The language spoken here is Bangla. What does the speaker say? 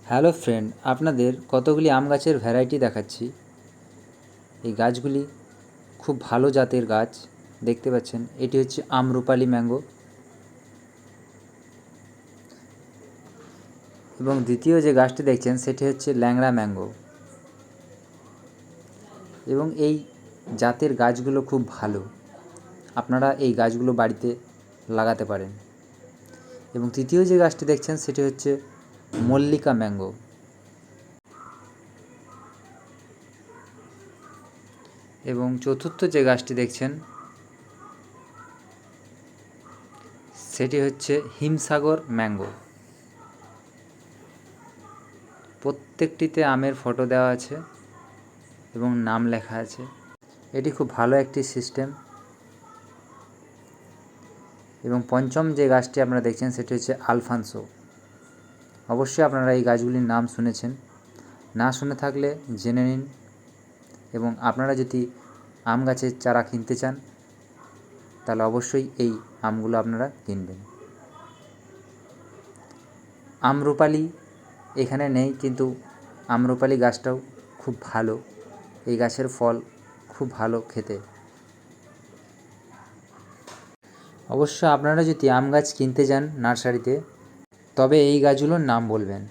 হ্যালো ফ্রেন্ড, আপনাদের কতগুলি আম গাছের ভ্যারাইটি দেখাচ্ছি। এই গাছগুলি খুব ভালো জাতের গাছ। দেখতে পাচ্ছেন, এটি হচ্ছে আমরুপালি ম্যাঙ্গো। এবং দ্বিতীয় যে গাছটি দেখছেন সেটি হচ্ছে ল্যাংড়া ম্যাঙ্গো। এবং এই জাতের গাছগুলো খুব ভালো, আপনারা এই গাছগুলো বাড়িতে লাগাতে পারেন। এবং তৃতীয় যে গাছটি দেখছেন সেটি হচ্ছে মল্লিকা ম্যাঙ্গো। এবং চতুর্থ যে গাছটি দেখছেন সেটি হচ্ছে হিমসাগর ম্যাঙ্গো। প্রত্যেকটিতে আমের ফটো দেওয়া আছে এবং নাম লেখা আছে। এটি খুব ভালো একটি সিস্টেম। এবং পঞ্চম যে গাছটি আপনারা দেখছেন সেটি হচ্ছে আলফানসো। অবশ্যই আপনারা এই গাছগুলির নাম শুনেছেন, না শুনে থাকলে জেনে নিন। এবং আপনারা যদি আম গাছের চারা কিনতে চান তাহলে অবশ্যই এই আমগুলো আপনারা কিনবেন। আমরুপালি এখানে নেই, কিন্তু আমরুপালি গাছটাও খুব ভালো। এই গাছের ফল খুব ভালো খেতে। অবশ্য আপনারা যদি আম গাছ কিনতে যান নার্সারিতে, তবে এই গাছগুলোর নাম বলবেন।